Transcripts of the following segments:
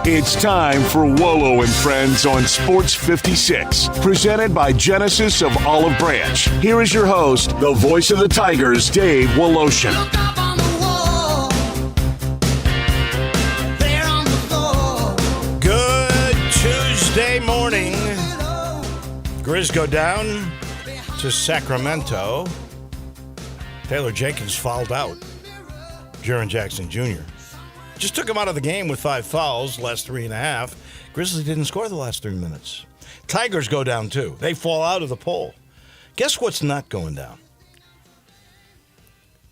It's time for Wolo and Friends on Sports 56, presented by Genesis of Olive Branch. Here is your host, the voice of the Tigers, Dave Woloshin. Good Tuesday morning. Grizz go down to Sacramento. Taylor Jenkins fouled out. Jaren Jackson Jr. just took him out of the game with 5 fouls, last 3.5. Grizzlies didn't score the last 3 minutes. Tigers go down too. They fall out of the poll. Guess what's not going down?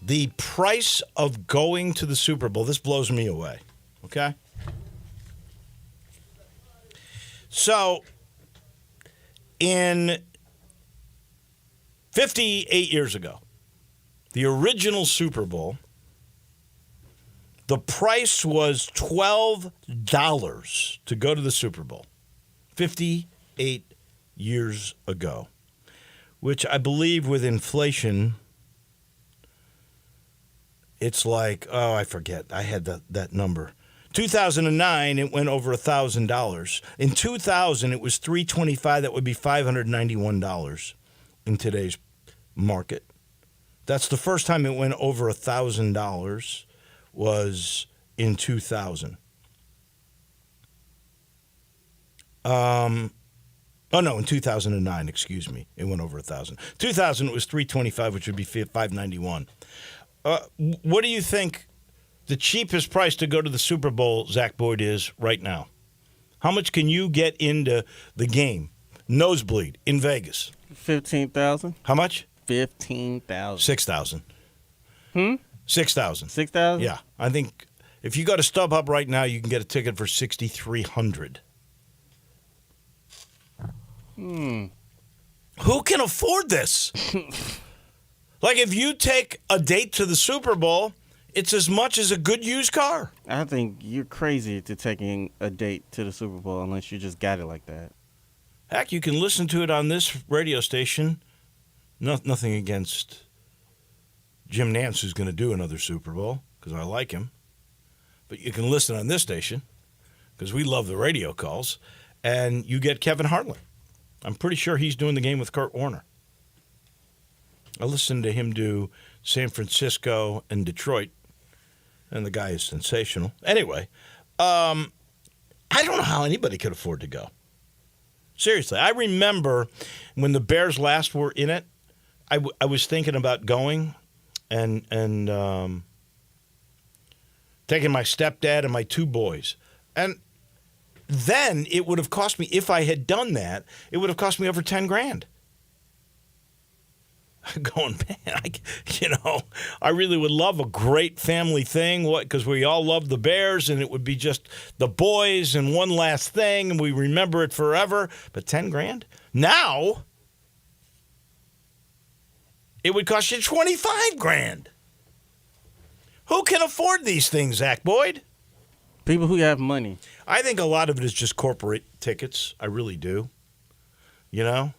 The price of going to the Super Bowl. This blows me away. Okay? So, in 58 years ago, the original Super Bowl, the price was $12 to go to the Super Bowl. 58 years ago, which I believe with inflation, it's like, I forget. I had that number. 2009, it went over $1,000. In 2000, it was $325. That would be $591 in today's market. That's the first time it went over $1,000 was in 2000. In 2009, excuse me. It went over 1,000. 2000, it was $325, which would be $591. What do you think the cheapest price to go to the Super Bowl, Zach Boyd, is right now? How much can you get into the game? Nosebleed in Vegas. $15,000. How much? $15,000. $6,000. $6,000. $6,000? Yeah. I think if you go to StubHub right now, you can get a ticket for $6,300. Who can afford this? Like, if you take a date to the Super Bowl, it's as much as a good used car. I think you're crazy to taking a date to the Super Bowl unless you just got it like that. Heck, you can listen to it on this radio station. Nothing against Jim Nantz, who's going to do another Super Bowl, because I like him. But you can listen on this station, because we love the radio calls, and you get Kevin Hartland. I'm pretty sure he's doing the game with Kurt Warner. I listened to him do San Francisco and Detroit, and the guy is sensational. Anyway, I don't know how anybody could afford to go. Seriously, I remember when the Bears last were in it, I was thinking about going and taking my stepdad and my 2 boys. And then it would have cost me, if I had done that, it would have cost me over $10,000. Going, man, I really would love a great family thing, because we all love the Bears, and it would be just the boys and one last thing, and we remember it forever. But $10,000 now, it would cost you $25,000. Who can afford these things, Zach Boyd? People who have money. I think a lot of it is just corporate tickets. I really do. You know?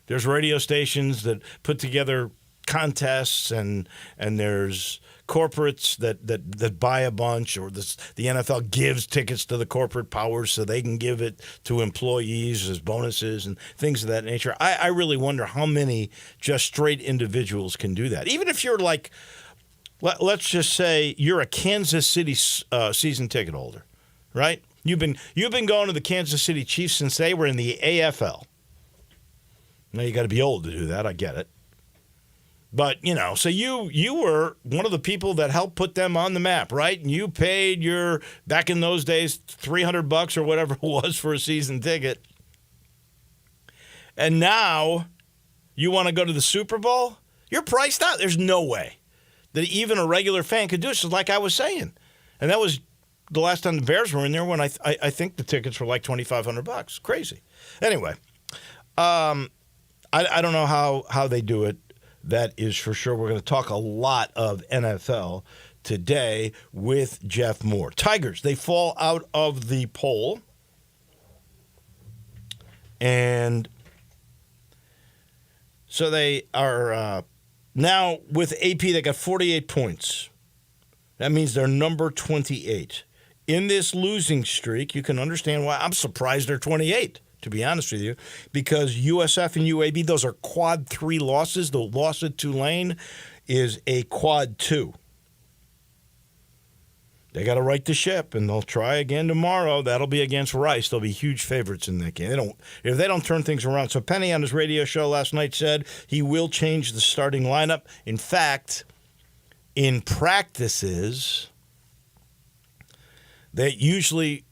There's radio stations that put together contests, and there's corporates that buy a bunch, or the NFL gives tickets to the corporate powers so they can give it to employees as bonuses and things of that nature. I really wonder how many just straight individuals can do that. Even if you're like, let's just say you're a Kansas City season ticket holder, right? You've been going to the Kansas City Chiefs since they were in the AFL. Now, you got to be old to do that. I get it. But, so you were one of the people that helped put them on the map, right? And you paid back in those days, $300 or whatever it was for a season ticket. And now you want to go to the Super Bowl? You're priced out. There's no way that even a regular fan could do it. So like I was saying. And that was the last time the Bears were in there, when I think the tickets were like $2,500. Crazy. Anyway, I don't know how they do it. That is for sure. We're going to talk a lot of NFL today with Jeff Moore. Tigers, they fall out of the poll. And so they are now with AP, they got 48 points. That means they're number 28 in this losing streak, you can understand why I'm surprised they're 28, to be honest with you, because USF and UAB, those are quad 3 losses. The loss at Tulane is a quad 2. They got to right the ship, and they'll try again tomorrow. That'll be against Rice. They'll be huge favorites in that game. If they don't turn things around. So Penny on his radio show last night said he will change the starting lineup. In fact, in practices, they usually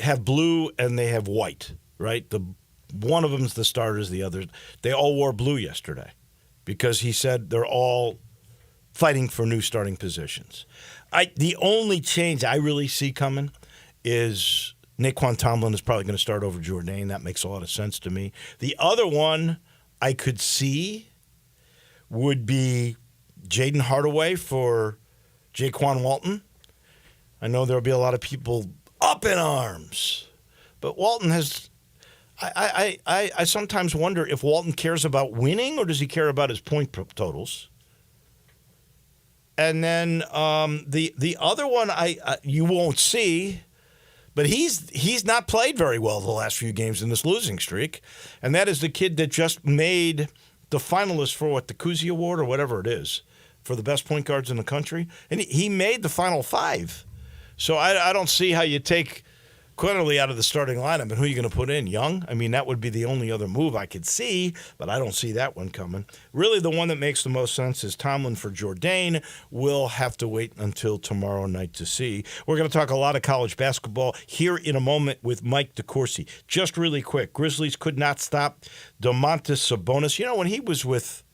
have blue and they have white, right? One of them's the starters, the others. They all wore blue yesterday because he said they're all fighting for new starting positions. The only change I really see coming is Naquan Tomlin is probably going to start over Jourdain. That makes a lot of sense to me. The other one I could see would be Jaden Hardaway for Jaquan Walton. I know there'll be a lot of people up in arms, but Walton has. I sometimes wonder if Walton cares about winning or does he care about his point totals. And then the other one you won't see, but he's not played very well the last few games in this losing streak, and that is the kid that just made the finalist for the Cousy Award or whatever it is for the best point guards in the country, and he made the final 5. So I don't see how you take Quinterly out of the starting lineup, and who are you going to put in? Young? I mean, that would be the only other move I could see, but I don't see that one coming. Really, the one that makes the most sense is Tomlin for Jourdain. We'll have to wait until tomorrow night to see. We're going to talk a lot of college basketball here in a moment with Mike DeCourcy. Just really quick, Grizzlies could not stop Domantas Sabonis. You know, when he was with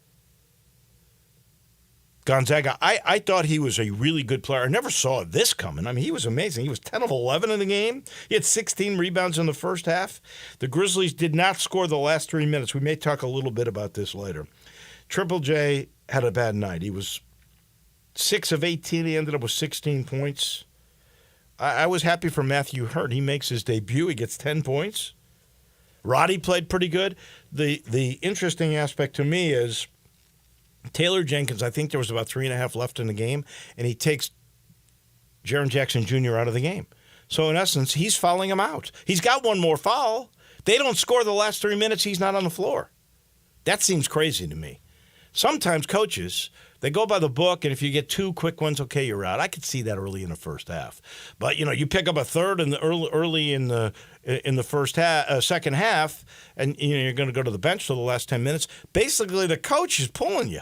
Gonzaga, I thought he was a really good player. I never saw this coming. I mean, he was amazing. He was 10 of 11 in the game. He had 16 rebounds in the first half. The Grizzlies did not score the last 3 minutes. We may talk a little bit about this later. Triple J had a bad night. He was 6 of 18. He ended up with 16 points. I was happy for Matthew Hurt. He makes his debut. He gets 10 points. Roddy played pretty good. The interesting aspect to me is Taylor Jenkins, I think there was about 3.5 left in the game, and he takes Jaren Jackson Jr. out of the game. So, in essence, he's fouling him out. He's got one more foul. They don't score the last 3 minutes, he's not on the floor. That seems crazy to me. Sometimes coaches, they go by the book, and if you get 2 quick ones, okay, you're out. I could see that early in the first half. But, you pick up a third in the early in the first half, second half, and you're going to go to the bench for the last 10 minutes. Basically, the coach is pulling you.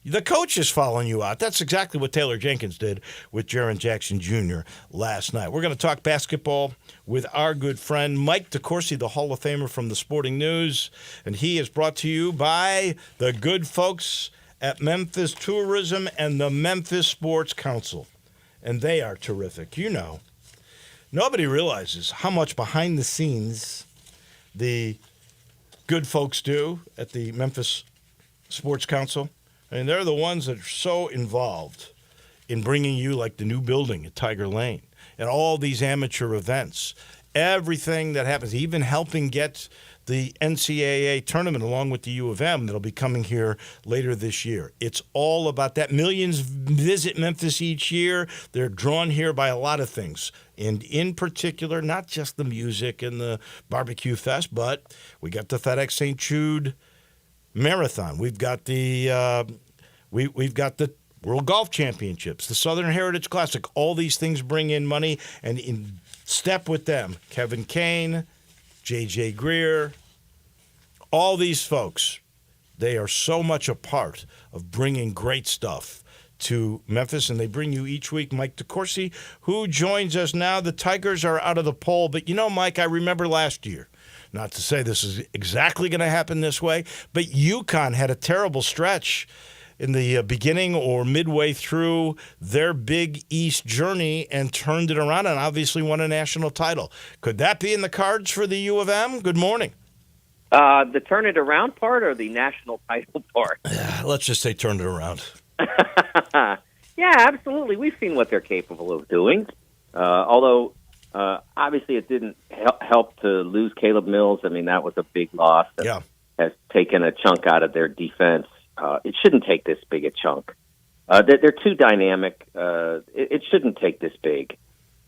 The coach is following you out. That's exactly what Taylor Jenkins did with Jaren Jackson Jr. last night. We're going to talk basketball with our good friend Mike DeCourcy, the Hall of Famer from the Sporting News. And he is brought to you by the good folks at Memphis Tourism and the Memphis Sports Council. And they are terrific. Nobody realizes how much behind the scenes the good folks do at the Memphis Sports Council. And they're the ones that are so involved in bringing you like the new building at Tiger Lane and all these amateur events, everything that happens, even helping get the NCAA tournament along with the U of M that'll be coming here later this year. It's all about that. Millions visit Memphis each year. They're drawn here by a lot of things. And in particular, not just the music and the barbecue fest, but we got the FedEx St. Jude Marathon. We've got the we've got the World Golf Championships, the Southern Heritage Classic. All these things bring in money, and in step with them, Kevin Kane, J.J. Greer, all these folks, they are so much a part of bringing great stuff to Memphis, and they bring you each week Mike DeCourcy, who joins us now. The Tigers are out of the poll, but Mike, I remember last year. Not to say this is exactly going to happen this way, but UConn had a terrible stretch in the beginning or midway through their Big East journey and turned it around and obviously won a national title. Could that be in the cards for the U of M? Good morning. The turn it around part or the national title part? Let's just say turn it around. Yeah, absolutely. We've seen what they're capable of doing. Although, obviously, it didn't help to lose Caleb Mills. I mean, that was a big loss that has taken a chunk out of their defense. It shouldn't take this big a chunk. They're too dynamic. It shouldn't take this big.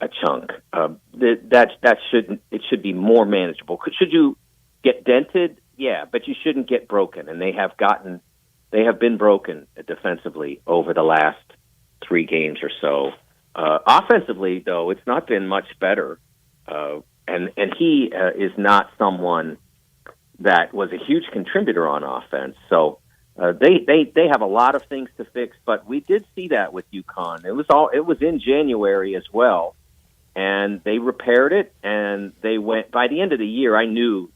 a chunk. That shouldn't. It should be more manageable. Should you get dented? Yeah, but you shouldn't get broken. And they have been broken defensively over the last 3 games or so. Offensively, though, it's not been much better. And he is not someone that was a huge contributor on offense. So they have a lot of things to fix. But we did see that with UConn. It was in January as well, and they repaired it. And they went by the end of the year. I knew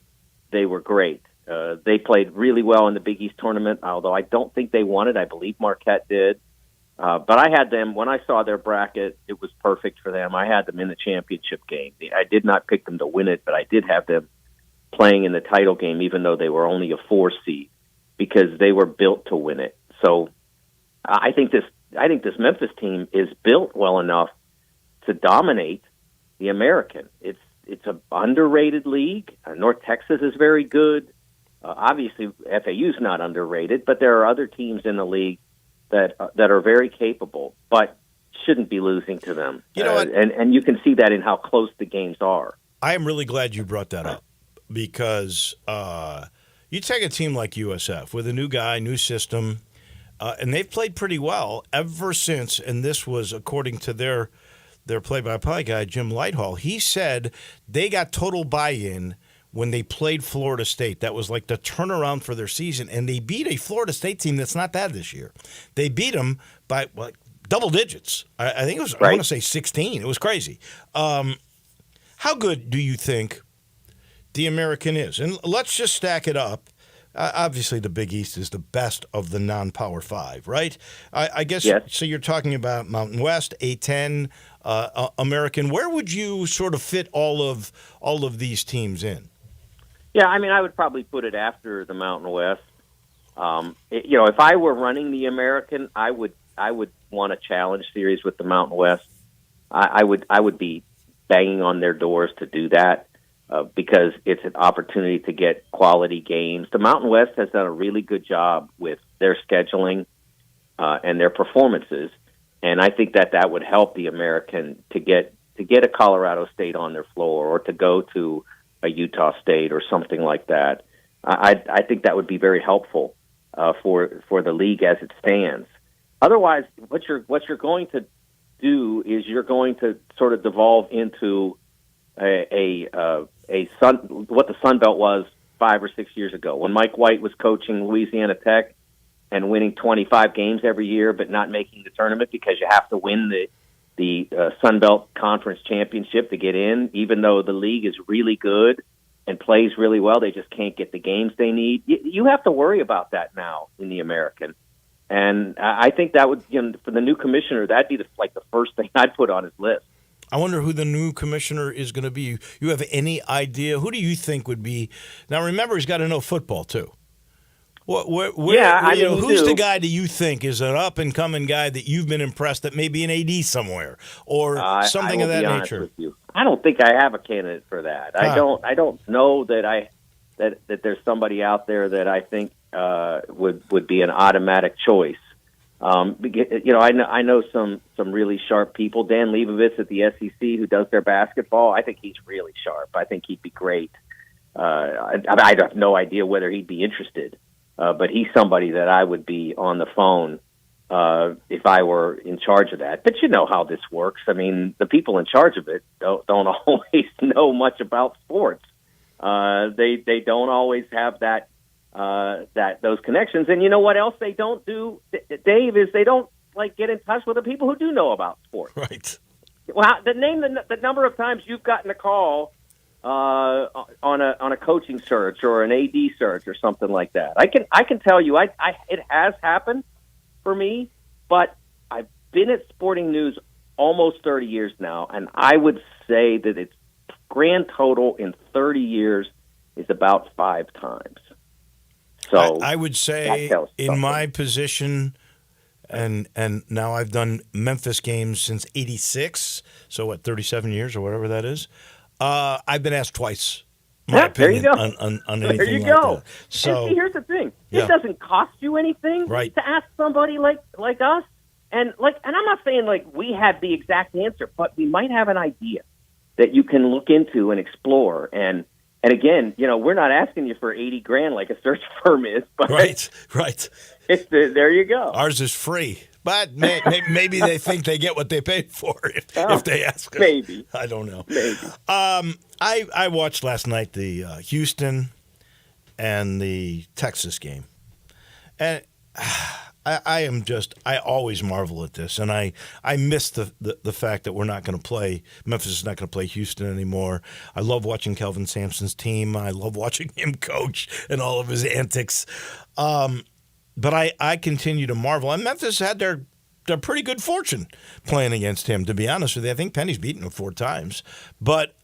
they were great. They played really well in the Big East tournament, although I don't think they won it. I believe Marquette did. But I had them, when I saw their bracket, it was perfect for them. I had them in the championship game. I did not pick them to win it, but I did have them playing in the title game, even though they were only a 4 seed, because they were built to win it. So I think this Memphis team is built well enough to dominate the American. It's an underrated league. North Texas is very good. Obviously, FAU's not underrated, but there are other teams in the league that are very capable, but shouldn't be losing to them. You know what? And you can see that in how close the games are. I am really glad you brought that up because you take a team like USF with a new guy, new system, and they've played pretty well ever since. And this was according to their play-by-play guy, Jim Lighthall. He said they got total buy-in when they played Florida State. That was like the turnaround for their season, and they beat a Florida State team that's not bad this year. They beat them by double digits. I think it was, right. I want to say 16. It was crazy. How good do you think the American is? And let's just stack it up. Obviously, the Big East is the best of the non-Power 5, right? I guess, yes. So you're talking about Mountain West, A-10, American. Where would you sort of fit all of these teams in? Yeah, I mean, I would probably put it after the Mountain West. If I were running the American, I would want a challenge series with the Mountain West. I would be banging on their doors to do that because it's an opportunity to get quality games. The Mountain West has done a really good job with their scheduling and their performances, and I think that would help the American to get a Colorado State on their floor or to go to a Utah State or something like that. I think that would be very helpful for the league as it stands. Otherwise, what you're going to do is you're going to sort of devolve into what the Sun Belt was 5 or 6 years ago when Mike White was coaching Louisiana Tech and winning 25 games every year, but not making the tournament because you have to win the Sun Belt Conference Championship to get in, even though the league is really good and plays really well. They just can't get the games they need. You have to worry about that now in the American. And I think that would, for the new commissioner, that'd be the first thing I'd put on his list. I wonder who the new commissioner is going to be. You have any idea? Who do you think would be? Now, remember, he's got to know football, too. Who's the guy that you think is an up-and-coming guy that you've been impressed that may be an AD somewhere or something of that nature? With you. I don't think I have a candidate for that. I don't know that there's somebody out there that I think would be an automatic choice. I know some really sharp people. Dan Leibovitz at the SEC, who does their basketball. I think he's really sharp. I think he'd be great. I have no idea whether he'd be interested. But he's somebody that I would be on the phone if I were in charge of that. But you know how this works. I mean, the people in charge of it don't always know much about sports. They don't always have those connections. And you know what else they don't do, Dave, is they don't get in touch with the people who do know about sports. Right. Well, name the number of times you've gotten a call on a coaching search or an AD search or something like that. I can tell you, it has happened for me, but I've been at Sporting News almost 30 years now, and I would say that its grand total in 30 years is about 5 times. So I would say in my position, and now I've done Memphis games since '86, so 37 years or whatever that is. I've been asked twice. There you go. On anything there you like go. That. So and see, here's the thing: it doesn't cost you anything to ask somebody like us, And I'm not saying like we have the exact answer, but we might have an idea that you can look into and explore. And again, we're not asking you for $80,000 like a search firm is, but right. There you go. Ours is free, but maybe they think they get what they paid for if they ask us. Maybe. I don't know. Maybe. I watched last night the Houston and the Texas game, and I always marvel at this, and I miss the fact that we're not going to play, Memphis is not going to play Houston anymore. I love watching Kelvin Sampson's team. I love watching him coach and all of his antics. But I continue to marvel. And Memphis had their pretty good fortune playing against him, to be honest with you. I think Penny's beaten him 4 times. But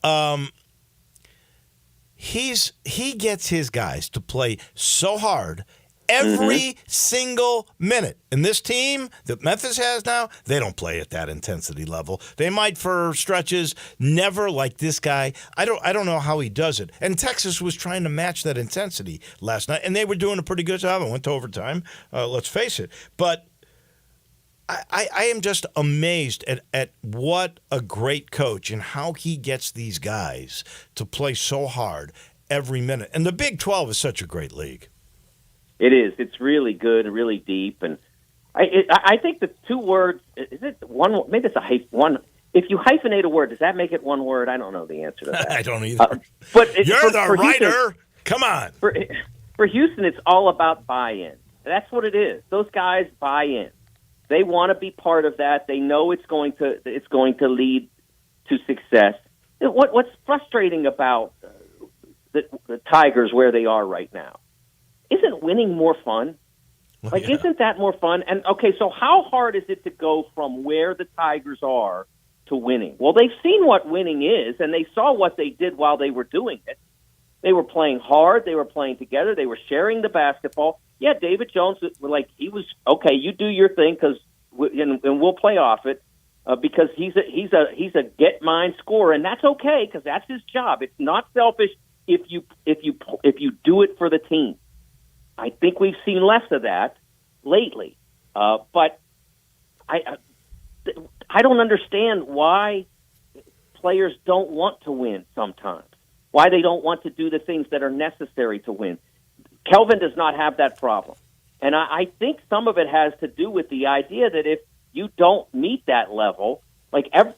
he gets his guys to play so hard every single minute. And this team that Memphis has now, they don't play at that intensity level. They might for stretches, never like this guy. I don't know how he does it. And Texas was trying to match that intensity last night, and they were doing a pretty good job. It went to overtime, let's face it. But I am just amazed at what a great coach and how he gets these guys to play so hard every minute. And the Big 12 is such a great league. It is. It's really good and really deep. And I think the 2 words, is it one? Maybe it's one. If you hyphenate a word, does that make it one word? I don't know the answer to that. I don't either. But You're the writer. Houston, come on. For Houston, it's all about buy-in. That's what it is. Those guys buy in. They want to be part of that. They know it's going to lead to success. What's frustrating about the Tigers where they are right now? Isn't winning more fun? Isn't that more fun? And, okay, so how hard is it to go from where the Tigers are to winning? Well, they've seen what winning is, and they saw what they did while they were doing it. They were playing hard. They were playing together. They were sharing the basketball. Yeah, David Jones, he was, okay, you do your thing and we'll play off it because he's a get mine scorer, and that's okay because that's his job. It's not selfish if you do it for the team. I think we've seen less of that lately, but I don't understand why players don't want to win sometimes, why they don't want to do the things that are necessary to win. Kelvin does not have that problem, and I think some of it has to do with the idea that if you don't meet that level,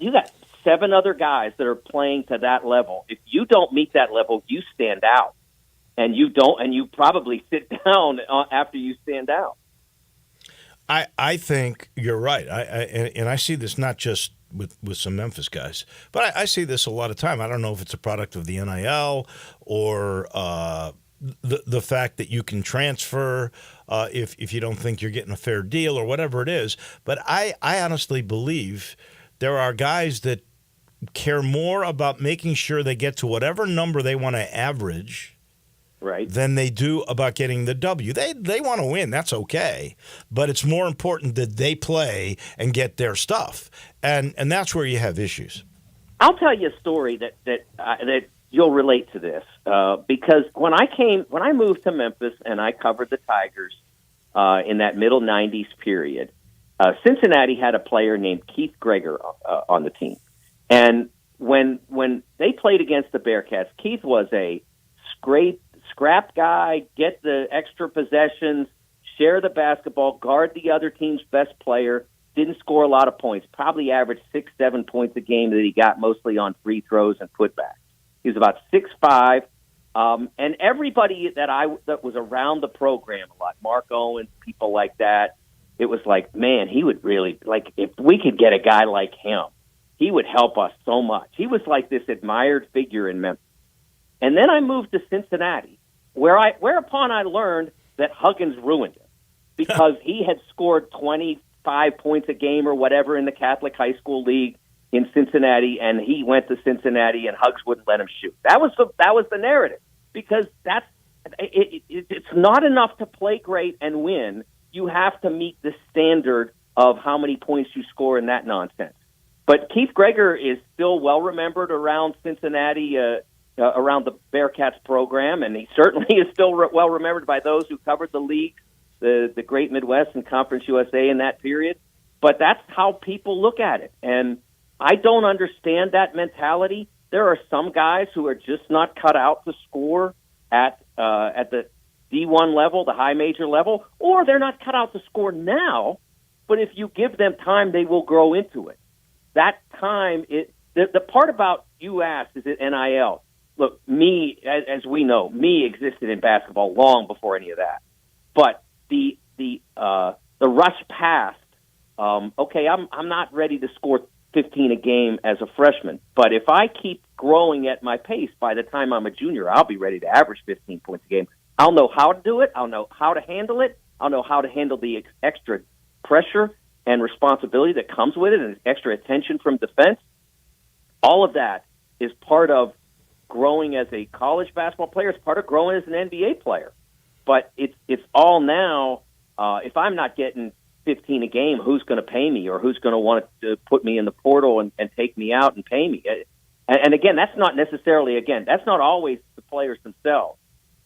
you got 7 other guys that are playing to that level. If you don't meet that level, you stand out. And you probably sit down after you stand out. I think you're right. I see this not just with some Memphis guys, but I see this a lot of time. I don't know if it's a product of the NIL or the fact that you can transfer if you don't think you're getting a fair deal or whatever it is. But I honestly believe there are guys that care more about making sure they get to whatever number they want to average than they do about getting the W. They want to win. That's okay. But it's more important that they play and get their stuff. And that's where you have issues. I'll tell you a story that you'll relate to this because when I moved to Memphis and I covered the Tigers in that middle 90s period, Cincinnati had a player named Keith Greger on the team. And when they played against the Bearcats, Keith was a scrap guy, get the extra possessions, share the basketball, guard the other team's best player, didn't score a lot of points, probably averaged 6-7 points a game that he got mostly on free throws and putbacks. He was about 6'5", and everybody that was around the program a lot, Mark Owens, people like that, it was like, man, he would really, if we could get a guy like him, he would help us so much. He was like this admired figure in Memphis. And then I moved to Cincinnati, whereupon I learned that Huggins ruined it because he had scored 25 points a game or whatever in the Catholic High School League in Cincinnati, and he went to Cincinnati, and Huggs wouldn't let him shoot. That was the narrative because it's not enough to play great and win. You have to meet the standard of how many points you score in that nonsense. But Keith Greger is still well remembered around Cincinnati. Around the Bearcats program, and he certainly is still well remembered by those who covered the league, the Great Midwest and Conference USA in that period. but that's how people look at it. And I don't understand that mentality. There are some guys who are just not cut out to score at the D1 level, the high major level, or they're not cut out to score now, but if you give them time, they will grow into it. That time, the part about you asked, is it NIL? Look, me, as we know, me existed in basketball long before any of that. But the rush past, okay, I'm not ready to score 15 a game as a freshman, but if I keep growing at my pace, by the time I'm a junior, I'll be ready to average 15 points a game. I'll know how to do it. I'll know how to handle it. I'll know how to handle the extra pressure and responsibility that comes with it and extra attention from defense. All of that is part of growing as a college basketball player. It's part of growing as an NBA player. But it's all now, if I'm not getting 15 a game, who's going to pay me, or who's going to want to put me in the portal and take me out and pay me? And again, that's not necessarily, that's not always the players themselves.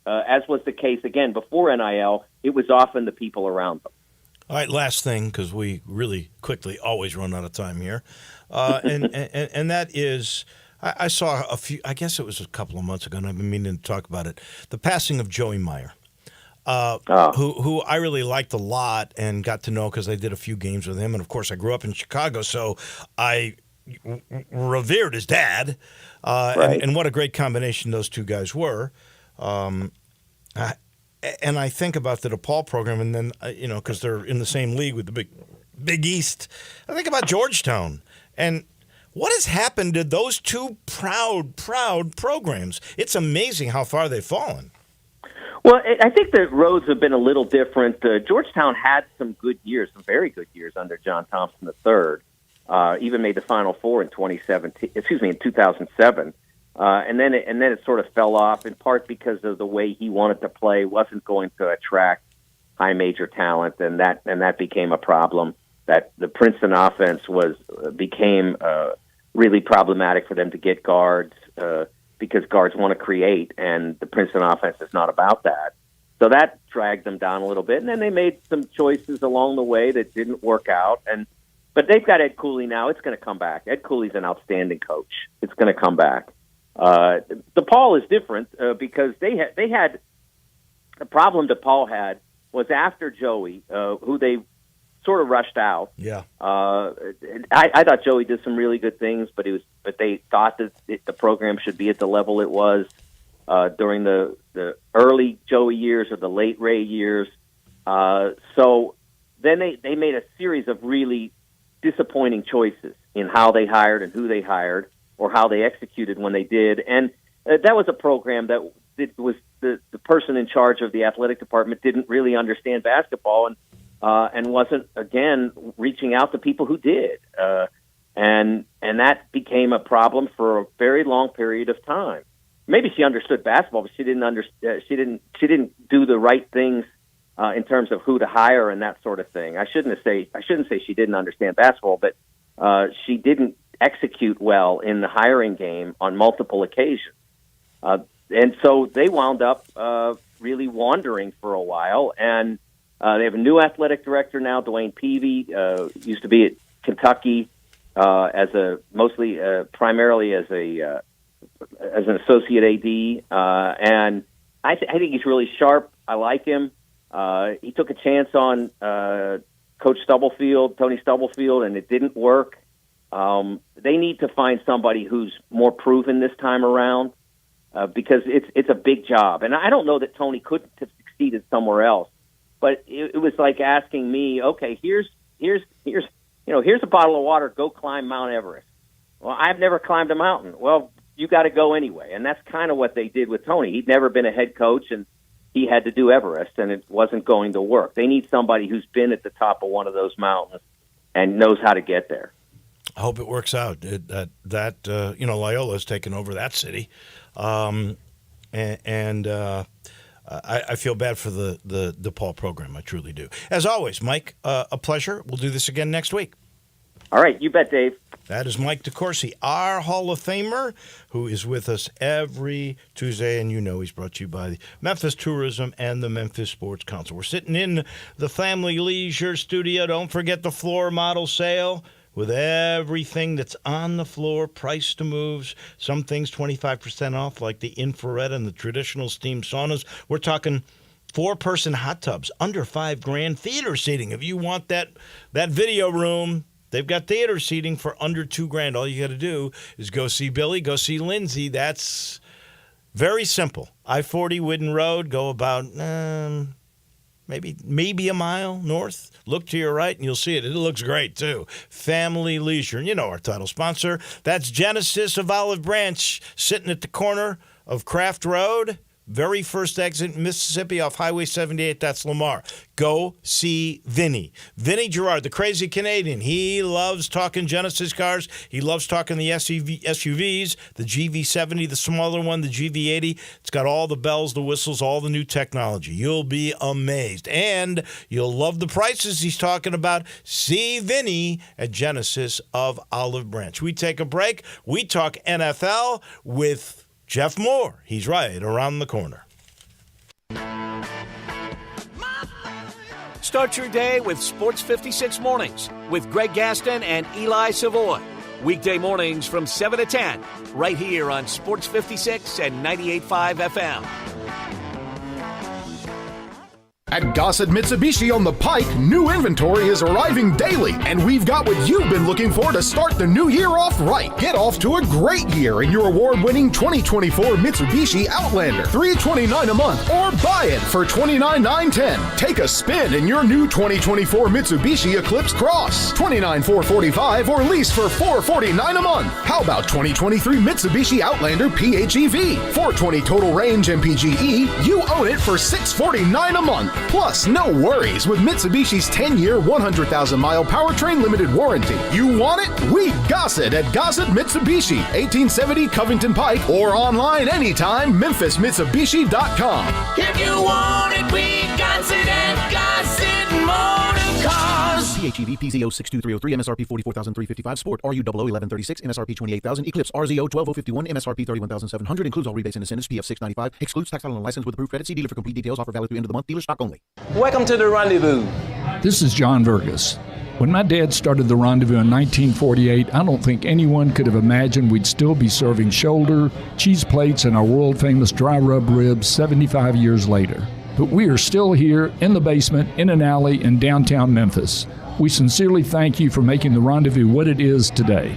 As was the case, again, before NIL, it was often the people around them. All right, last thing, because we really quickly always run out of time here. And that is, I saw a few, I guess it was a couple of months ago, and I've been meaning to talk about it, the passing of Joey Meyer. Who I really liked a lot and got to know because I did a few games with him. And, of course, I grew up in Chicago, so I revered his dad. Right. And what a great combination those two guys were. And I think about the DePaul program, and then, because they're in the same league with the Big East, I think about Georgetown. And what has happened to those two proud programs? It's amazing how far they've fallen. Well, I think the roads have been a little different. Georgetown had some good years, some very good years under John Thompson III. Even made the Final Four in 2007. And then it sort of fell off, in part because of the way he wanted to play, wasn't going to attract high major talent, and that became a problem. That the Princeton offense became really problematic for them to get guards. Because guards want to create, and the Princeton offense is not about that. So that dragged them down a little bit, and then they made some choices along the way that didn't work out. But they've got Ed Cooley now. It's going to come back. Ed Cooley's an outstanding coach. It's going to come back. DePaul is different because they had the problem DePaul had was after Joey, who they sort of rushed out. Yeah. I thought Joey did some really good things, but they thought that the program should be at the level it was during the early Joey years or the late Ray years. So then they made a series of really disappointing choices in how they hired and who they hired, or how they executed when they did. And that was a program that was the person in charge of the athletic department didn't really understand basketball and wasn't, again, reaching out to people who did. And that became a problem for a very long period of time. Maybe she understood basketball, but she didn't do the right things in terms of who to hire and that sort of thing. I shouldn't say she didn't understand basketball, but she didn't execute well in the hiring game on multiple occasions. And so they wound up really wandering for a while, and they have a new athletic director now, Dwayne Peavy, used to be at Kentucky primarily as an associate AD, and I think he's really sharp. I like him. He took a chance on Coach Tony Stubblefield, and it didn't work. They need to find somebody who's more proven this time around because it's a big job, and I don't know that Tony couldn't have succeeded somewhere else. But it was like asking me, okay, here's a bottle of water. Go climb Mount Everest. Well, I've never climbed a mountain. Well, you got to go anyway, and that's kind of what they did with Tony. He'd never been a head coach, and he had to do Everest, and it wasn't going to work. They need somebody who's been at the top of one of those mountains and knows how to get there. I hope it works out. Loyola's taken over that city, I feel bad for the DePaul program. I truly do. As always, Mike, a pleasure. We'll do this again next week. All right, you bet, Dave. That is Mike DeCourcy, our Hall of Famer, who is with us every Tuesday, and you know he's brought to you by Memphis Tourism and the Memphis Sports Council. We're sitting in the Family Leisure Studio. Don't forget the floor model sale with everything that's on the floor, price to moves. Some things 25% off, like the infrared and the traditional steam saunas. We're talking 4-person hot tubs, under $5,000, theater seating. If you want that video room, they've got theater seating for under $2,000. All you got to do is go see Billy, go see Lindsay. That's very simple. I-40 Whidden Road, go about maybe a mile north. Look to your right and you'll see it. It looks great too. Family Leisure. And you know our title sponsor. That's Genesis of Olive Branch, sitting at the corner of Craft Road. Very first exit in Mississippi off Highway 78, that's Lamar. Go see Vinny. Vinny Gerard, the crazy Canadian. He loves talking Genesis cars. He loves talking the SUVs, the GV70, the smaller one, the GV80. It's got all the bells, the whistles, all the new technology. You'll be amazed. And you'll love the prices he's talking about. See Vinny at Genesis of Olive Branch. We take a break. We talk NFL with Jeff Moore. He's right around the corner. Start your day with Sports 56 Mornings with Greg Gaston and Eli Savoy. Weekday mornings from 7 to 10, right here on Sports 56 and 98.5 FM. At Gossett Mitsubishi on the Pike, new inventory is arriving daily, and we've got what you've been looking for to start the new year off right. Get off to a great year in your award-winning 2024 Mitsubishi Outlander, $329 a month, or buy it for $29,910. Take a spin in your new 2024 Mitsubishi Eclipse Cross, $29,445, or lease for $449 a month. How about 2023 Mitsubishi Outlander PHEV, $420 total range MPGe? You own it for $649 a month. Plus, no worries with Mitsubishi's 10-year, 100,000-mile powertrain limited warranty. You want it? We Gossett at Gossett Mitsubishi, 1870 Covington Pike, or online anytime, memphismitsubishi.com. If you want it, we Gossett at Gossett Motor Cars. PHEV PZ062,303, MSRP 44,355. Sport RU 001136, MSRP 28,000. Eclipse RZO 12051, MSRP 31,700. Includes all rebates and incentives. PF 695. Excludes tax title and license with approved credit. See dealer for complete details. Offer valid through end of the month. Dealer stock only. Welcome to the Rendezvous. This is John Vergas. When my dad started the Rendezvous in 1948, I don't think anyone could have imagined we'd still be serving shoulder, cheese plates, and our world-famous dry rub ribs 75 years later. But we are still here in the basement, in an alley in downtown Memphis. We sincerely thank you for making the Rendezvous what it is today.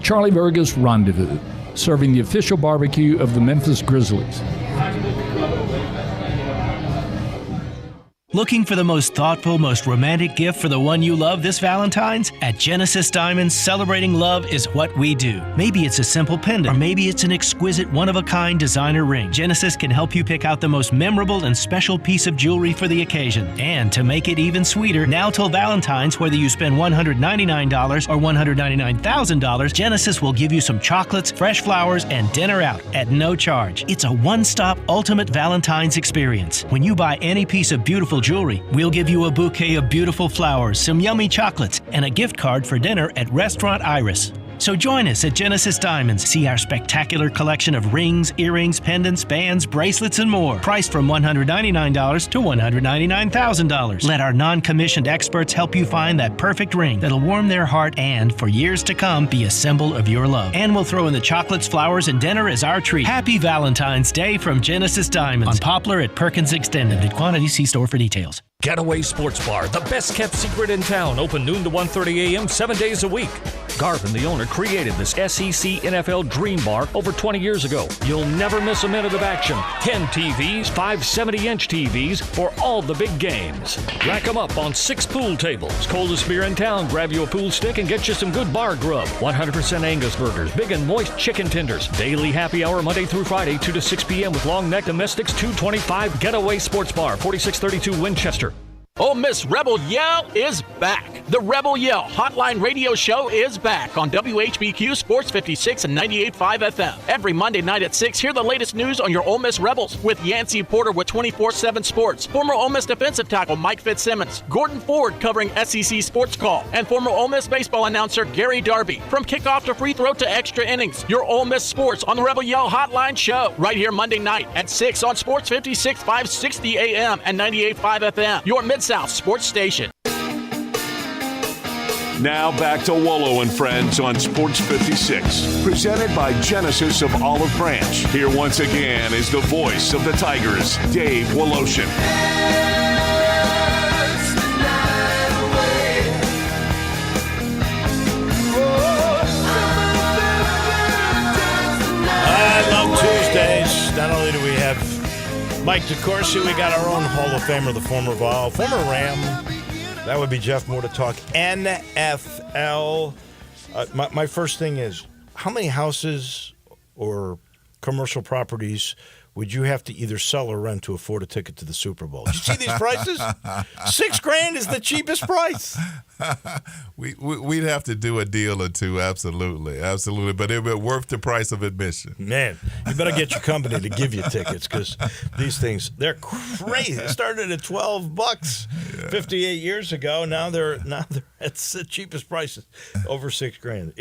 Charlie Vergas Rendezvous, serving the official barbecue of the Memphis Grizzlies. Looking for the most thoughtful, most romantic gift for the one you love this Valentine's? At Genesis Diamonds, celebrating love is what we do. Maybe it's a simple pendant, or maybe it's an exquisite, one-of-a-kind designer ring. Genesis can help you pick out the most memorable and special piece of jewelry for the occasion. And to make it even sweeter, now till Valentine's, whether you spend $199 or $199,000, Genesis will give you some chocolates, fresh flowers, and dinner out at no charge. It's a one-stop ultimate Valentine's experience. When you buy any piece of beautiful jewelry, we'll give you a bouquet of beautiful flowers, some yummy chocolates, and a gift card for dinner at Restaurant Iris. So join us at Genesis Diamonds. See our spectacular collection of rings, earrings, pendants, bands, bracelets, and more. Priced from $199 to $199,000. Let our non-commissioned experts help you find that perfect ring that'll warm their heart and, for years to come, be a symbol of your love. And we'll throw in the chocolates, flowers, and dinner as our treat. Happy Valentine's Day from Genesis Diamonds. On Poplar at Perkins Extended. Limited quantity. See store for details. Getaway Sports Bar, the best kept secret in town. Open noon to 1:30 a.m. 7 days a week. Garvin, the owner, created this SEC NFL Dream Bar over 20 years ago. You'll never miss a minute of action. 10 TVs, 5 70-inch TVs for all the big games. Rack them up on 6 pool tables. Coldest beer in town. Grab you a pool stick and get you some good bar grub. 100% Angus burgers, big and moist chicken tenders. Daily happy hour Monday through Friday, 2 to 6 p.m. with long neck domestics, $2.25. Getaway Sports Bar, 4632 Winchester. Ole Miss Rebel Yell is back. The Rebel Yell Hotline Radio Show is back on WHBQ Sports 56 and 98.5 FM. Every Monday night at 6, hear the latest news on your Ole Miss Rebels with Yancey Porter with 24/7 Sports, former Ole Miss defensive tackle Mike Fitzsimmons, Gordon Ford covering SEC Sports Call, and former Ole Miss baseball announcer Gary Darby. From kickoff to free throw to extra innings, your Ole Miss sports on the Rebel Yell Hotline Show right here Monday night at 6 on Sports 56, 560 AM and 98.5 FM, your Mid-South sports station. Now back to Wolo and Friends on Sports 56, presented by Genesis of Olive Branch. Here once again is the voice of the Tigers, Dave Woloshin. I love Tuesdays. Not only do we have Mike DeCourcy, we got our own Hall of Famer, the former Ram. That would be Jeff Moore to talk NFL. My first thing is, how many houses or commercial properties would you have to either sell or rent to afford a ticket to the Super Bowl? Did you see these prices? $6,000 is the cheapest price. We'd have to do a deal or two, absolutely. But it would be worth the price of admission. Man, you better get your company to give you tickets because these things, they're crazy. They started at $12 58 years ago. Now they're at the cheapest prices, over $6,000.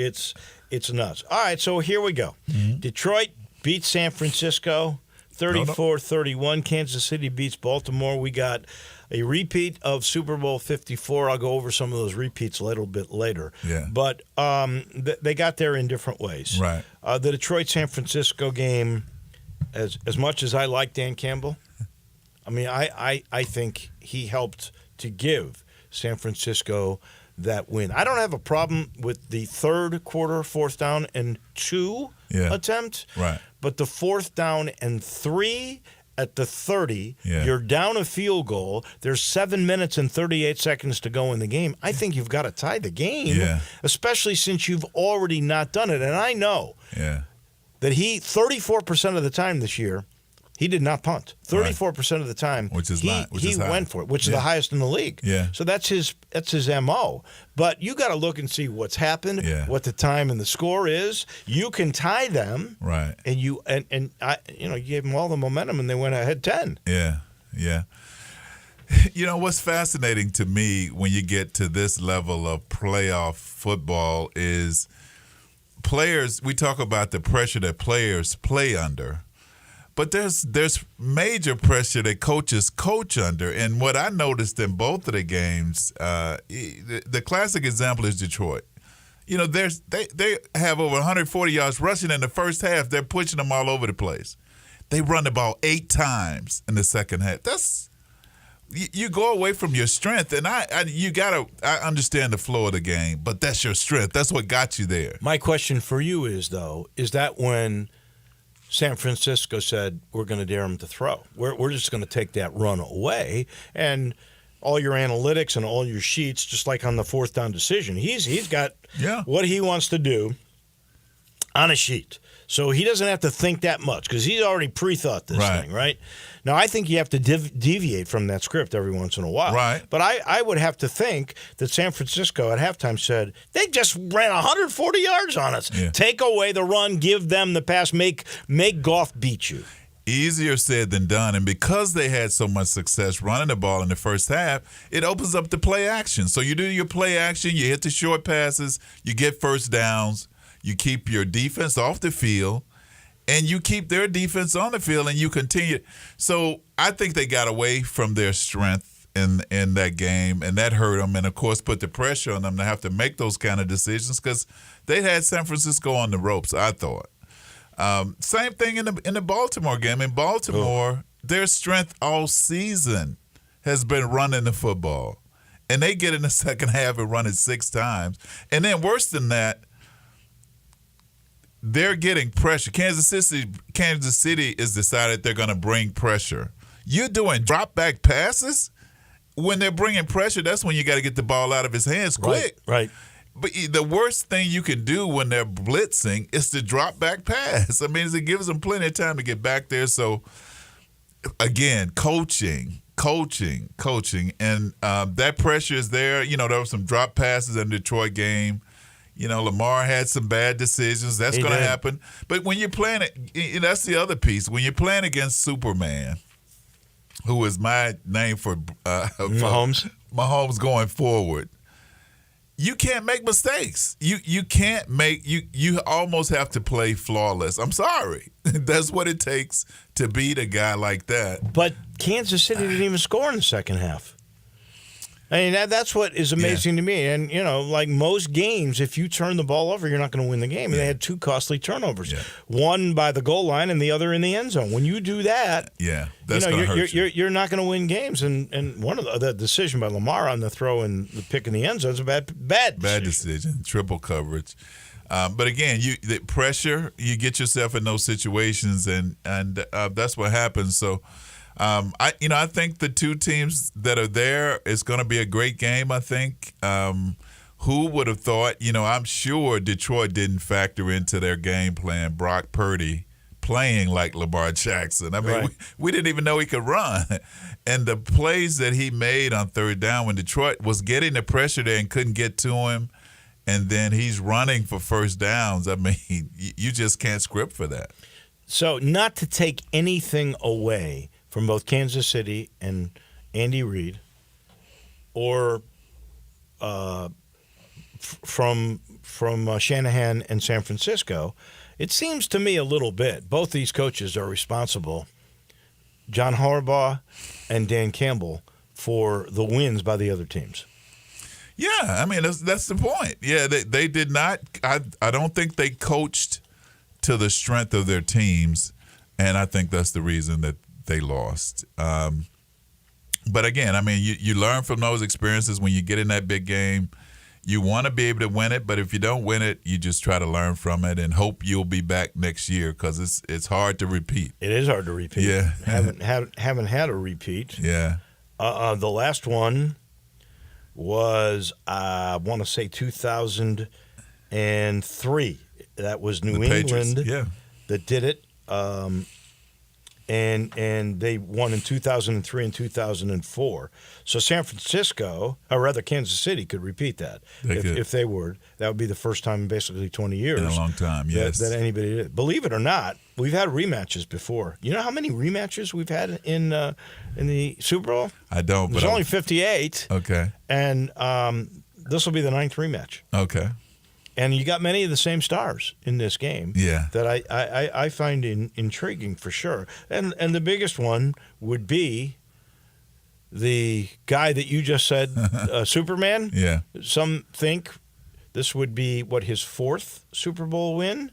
It's nuts. All right, so here we go. Mm-hmm. Detroit beats San Francisco 34-31. Kansas City beats Baltimore. We got a repeat of Super Bowl 54. I'll go over some of those repeats a little bit later. Yeah. But they got there in different ways. Right. The Detroit-San Francisco game, as much as I like Dan Campbell, I mean, I think he helped to give San Francisco that win. I don't have a problem with the third quarter, 4th down and 2 attempt. Right. But the 4th down and 3 at the 30, you're down a field goal. There's 7 minutes and 38 seconds to go in the game. I think you've got to tie the game, especially since you've already not done it. And I know that he, 34% of the time this year, he did not punt. 34% of the time, he went for it, which is the highest in the league. Yeah. So that's his MO. But you got to look and see what's happened, what the time and the score is. You can tie them, right? And you gave them all the momentum, and they went ahead 10. Yeah. You know what's fascinating to me when you get to this level of playoff football is players. We talk about the pressure that players play under. But there's major pressure that coaches coach under. And what I noticed in both of the games, the classic example is Detroit. You know, they have over 140 yards rushing in the first half. They're pushing them all over the place. They run the ball 8 times in the second half. You go away from your strength, and I understand the flow of the game, but that's your strength. That's what got you there. My question for you is that when San Francisco said, we're going to dare them to throw. We're just going to take that run away. And all your analytics and all your sheets, just like on the 4th down decision, he's got what he wants to do on a sheet. So he doesn't have to think that much because he's already pre-thought this thing, right? Now, I think you have to deviate from that script every once in a while. Right. But I would have to think that San Francisco at halftime said, they just ran 140 yards on us. Yeah. Take away the run, give them the pass, make Goff beat you. Easier said than done. And because they had so much success running the ball in the first half, it opens up the play action. So you do your play action, you hit the short passes, you get first downs, you keep your defense off the field, and you keep their defense on the field, and you continue. So I think they got away from their strength in that game, and that hurt them, and, of course, put the pressure on them to have to make those kind of decisions because they had San Francisco on the ropes, I thought. Same thing in the Baltimore game. In Baltimore, their strength all season has been running the football, and they get in the second half and run it 6 times. And then worse than that, they're getting pressure. Kansas City is decided they're going to bring pressure. You're doing drop-back passes? When they're bringing pressure, that's when you got to get the ball out of his hands quick. Right. But the worst thing you can do when they're blitzing is to drop-back pass. I mean, it gives them plenty of time to get back there. So, again, coaching coaching, and that pressure is there. You know, there were some drop passes in the Detroit game. You know, Lamar had some bad decisions. That's going to happen. But when you're playing it, that's the other piece. When you're playing against Superman, who is my name for Mahomes going forward, you can't make mistakes. You can't make you almost have to play flawless. I'm sorry. That's what it takes to beat a guy like that. But Kansas City didn't even score in the second half. I mean, that's what is amazing to me. And, you know, like most games, if you turn the ball over, you're not going to win the game. And they had 2 costly turnovers, one by the goal line and the other in the end zone. When you do that, that's going to hurt you. You're not going to win games. And one of the decision by Lamar on the throw and the pick in the end zone is a bad decision. Triple coverage. But again, the pressure, you get yourself in those situations, and that's what happens. So, I think the 2 teams that are there, it's going to be a great game. I think. Who would have thought? You know, I'm sure Detroit didn't factor into their game plan Brock Purdy playing like Lamar Jackson. I mean, we didn't even know he could run. And the plays that he made on third down when Detroit was getting the pressure there and couldn't get to him, and then he's running for first downs. I mean, you just can't script for that. So not to take anything away from both Kansas City and Andy Reid, or from Shanahan and San Francisco, it seems to me a little bit. Both these coaches are responsible, John Harbaugh and Dan Campbell, for the wins by the other teams. Yeah, I mean, that's the point. Yeah, they did not – I don't think they coached to the strength of their teams, and I think that's the reason that they lost. But again, I mean, you learn from those experiences when you get in that big game. You want to be able to win it, but if you don't win it, you just try to learn from it and hope you'll be back next year, because it's hard to repeat. It is hard to repeat. Yeah, haven't had a repeat. Yeah. The last one was I want to say 2003. That was New England that did it. And they won in 2003 and 2004. So San Francisco, or rather Kansas City, could repeat that if they were. That would be the first time in basically 20 years. In a long time, yes. That anybody did. Believe it or not, we've had rematches before. You know how many rematches we've had in the Super Bowl? I don't. There's only 58. Okay. And this will be the 9th rematch. Okay. And you got many of the same stars in this game that I find intriguing for sure. And the biggest one would be the guy that you just said, Superman. Yeah. Some think this would be, his 4th Super Bowl win?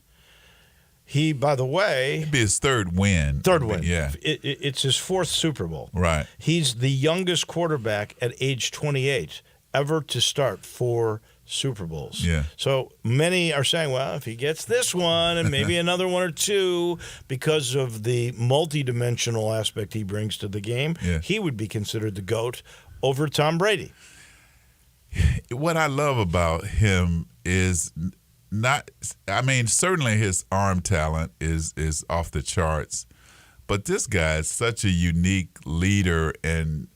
He, by the way... It'd be his 3rd win. 3rd win. Yeah. It's his 4th Super Bowl. Right. He's the youngest quarterback at age 28 ever to start 4 Super Bowls. Yeah. So many are saying, well, if he gets this one and maybe another one or two, because of the multidimensional aspect he brings to the game, he would be considered the GOAT over Tom Brady. What I love about him is certainly his arm talent is off the charts, but this guy is such a unique leader, and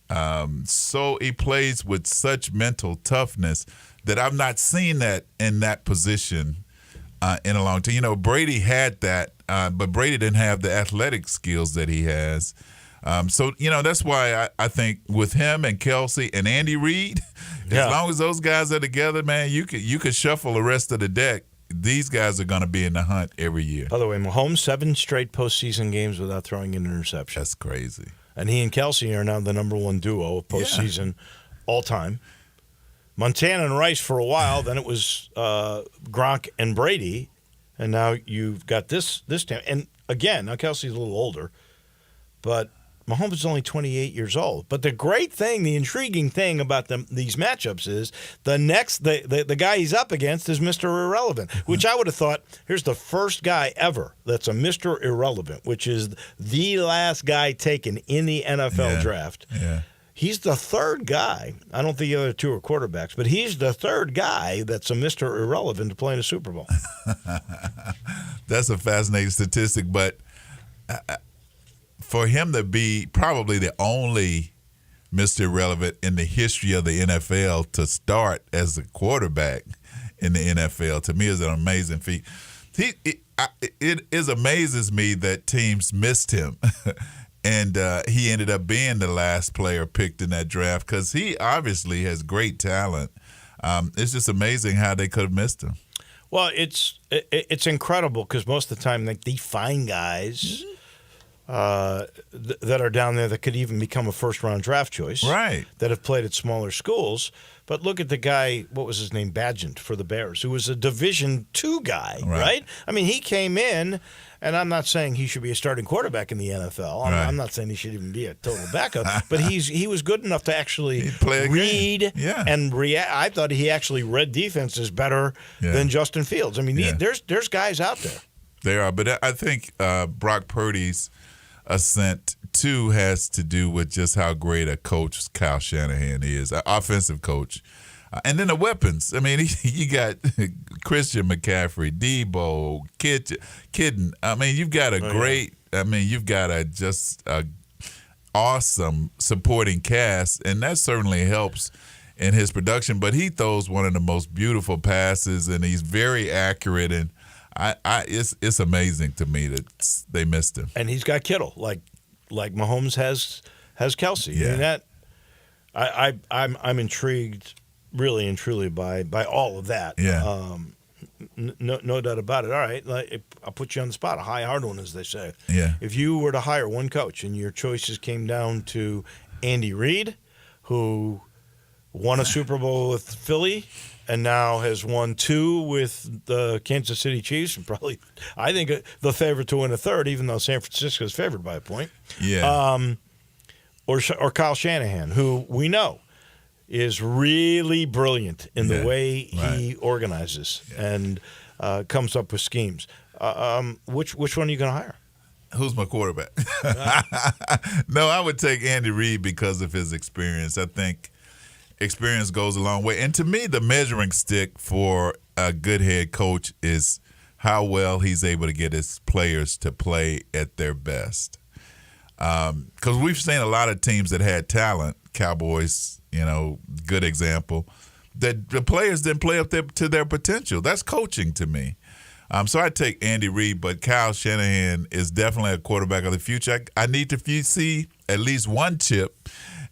so he plays with such mental toughness that I've not seen that in that position in a long time. You know, Brady had that, but Brady didn't have the athletic skills that he has. So, you know, that's why I think with him and Kelsey and Andy Reid, as long as those guys are together, man, you could shuffle the rest of the deck. These guys are going to be in the hunt every year. By the way, Mahomes, 7 straight postseason games without throwing an interception. That's crazy. And he and Kelsey are now the number 1 duo of postseason all time. Montana and Rice for a while, then it was Gronk and Brady, and now you've got this team. And again, now Kelsey's a little older, but Mahomes is only 28 years old. But the great thing, the intriguing thing about these matchups is the guy he's up against is Mr. Irrelevant, which I would have thought, here's the first guy ever that's a Mr. Irrelevant, which is the last guy taken in the NFL draft. Yeah. He's the 3rd guy. I don't think the other 2 are quarterbacks, but he's the 3rd guy that's a Mr. Irrelevant to play in a Super Bowl. That's a fascinating statistic, but for him to be probably the only Mr. Irrelevant in the history of the NFL to start as a quarterback in the NFL. To me, is an amazing feat. It amazes me that teams missed him, and he ended up being the last player picked in that draft because he obviously has great talent. It's just amazing how they could have missed him. Well, it's incredible because most of the time they find guys that are down there that could even become a first-round draft choice. Right. That have played at smaller schools. But look at the guy, what was his name, Badgett for the Bears, who was a Division II guy, right? I mean, he came in, and I'm not saying he should be a starting quarterback in the NFL. I'm not saying he should even be a total backup. But he was good enough to actually read and react. I thought he actually read defenses better than Justin Fields. I mean, there's guys out there. There are, but I think Brock Purdy's ascent too has to do with just how great a coach Kyle Shanahan is, an offensive coach. And then the weapons. I mean, you got Christian McCaffrey, Debo, Kidden. I mean, you've got you've got a awesome supporting cast, and that certainly helps in his production. But he throws one of the most beautiful passes, and he's very accurate. And it's amazing to me that they missed him. And he's got Kittle, like Mahomes has Kelsey. Yeah. I mean, I'm intrigued, really and truly, by all of that. Yeah. No doubt about it. All right, I'll put you on the spot. A high hard one, as they say. Yeah. If you were to hire one coach and your choices came down to Andy Reid, who won a Super Bowl with Philly and now has won 2 with the Kansas City Chiefs, and probably, I think, the favorite to win a third, even though San Francisco is favored by a point. Yeah. Or Kyle Shanahan, who we know is really brilliant in the way he organizes and comes up with schemes. Which one are you going to hire? Who's my quarterback? No, I would take Andy Reid because of his experience. I think experience goes a long way. And to me, the measuring stick for a good head coach is how well he's able to get his players to play at their best. Because we've seen a lot of teams that had talent, Cowboys, good example, that the players didn't play up to their potential. That's coaching to me. So I take Andy Reid, but Kyle Shanahan is definitely a quarterback of the future. I need to see at least one chip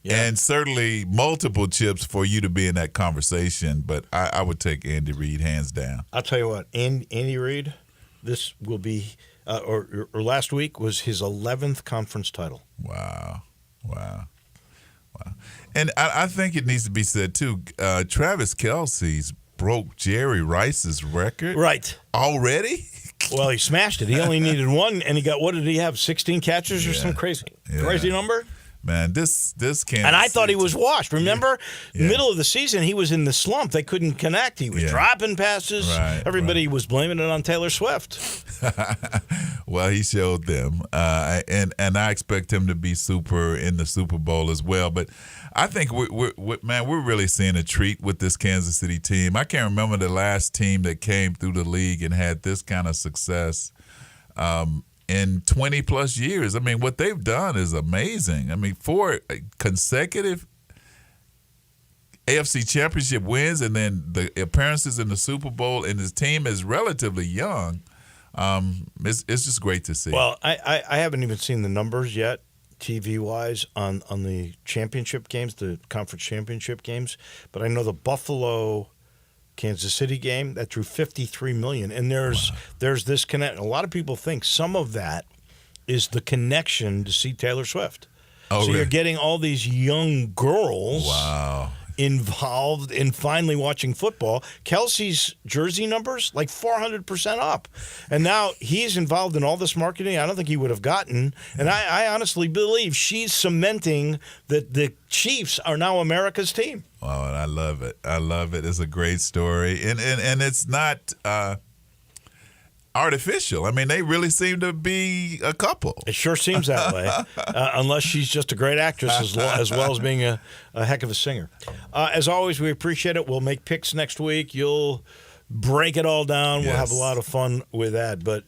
and certainly multiple chips for you to be in that conversation. But I would take Andy Reid hands down. I'll tell you what, Andy Reid, this will be or last week was his 11th conference title. Wow. And I think it needs to be said, too, Travis Kelce's broke Jerry Rice's record. Right. Already? Well, he smashed it. He only needed one, and he got, what did he have, 16 catches or some crazy number? Man, this Kansas and I thought he was washed. Remember, Yeah. middle of the season, he was in the slump. They couldn't connect. He was dropping passes. Everybody was blaming it on Taylor Swift. Well, he showed them, and I expect him to be super in the Super Bowl as well. But I think we're really seeing a treat with this Kansas City team. I can't remember the last team that came through the league and had this kind of success in 20-plus years. I mean, what they've done is amazing. I mean, 4 consecutive AFC Championship wins and then the appearances in the Super Bowl, and his team is relatively young. It's just great to see. Well, I haven't even seen the numbers yet, TV-wise, on the championship games, the conference championship games, but I know the Buffalo Kansas City game that drew 53 million, and there's this connect. A lot of people think some of that is the connection to see Taylor Swift. Oh, so really? you're getting all these young girls involved in finally watching football. Kelsey's jersey numbers like 400% up, and now he's involved in all this marketing. I don't think he would have gotten, and I honestly believe she's cementing that the Chiefs are now America's team. Oh, and I love it. It's a great story, and it's not artificial. I mean, they really seem to be a couple. It sure seems that way, unless she's just a great actress as well as being a heck of a singer. As always, we appreciate it. We'll make picks next week. You'll break it all down. We'll have a lot of fun with that. But,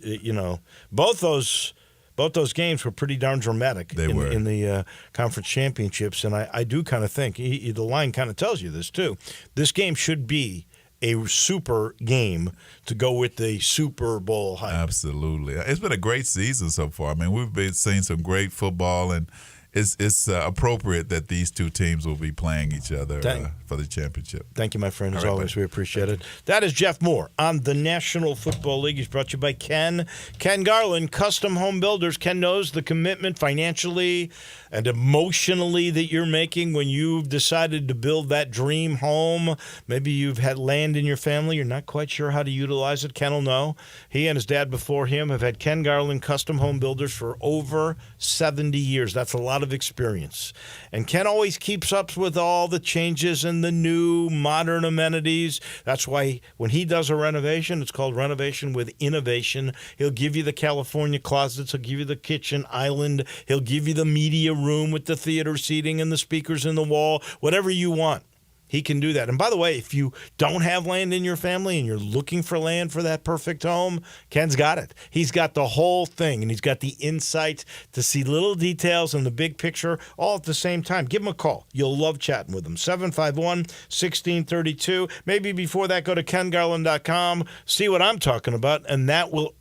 both those both those games were pretty darn dramatic were. in the conference championships. And I do kind of think, the line kind of tells you this too, this game should be a super game to go with the Super Bowl hype. Absolutely. It's been a great season so far. I mean, we've been seeing some great football, and it's appropriate that these two teams will be playing each other for the championship. Thank you, my friend. As All right, always, buddy. we appreciate it. That is Jeff Moore on the National Football League. He's brought to you by Ken Garland, Custom Home Builders. Ken knows the commitment financially and emotionally that you're making when you've decided to build that dream home. Maybe you've had land in your family. You're not quite sure how to utilize it. Ken will know. He and his dad before him have had Ken Garland Custom Home Builders for over 70 years. That's a lot of experience. And Ken always keeps up with all the changes and the new modern amenities. That's why when he does a renovation, it's called Renovation with Innovation. He'll give you the California closets. He'll give you the kitchen island. He'll give you the media room with the theater seating and the speakers in the wall, whatever you want. He can do that. And by the way, if you don't have land in your family and you're looking for land for that perfect home, Ken's got it. He's got the whole thing, and he's got the insight to see little details and the big picture all at the same time. Give him a call. You'll love chatting with him. 751-1632. Maybe before that, go to kengarland.com, see what I'm talking about, and that will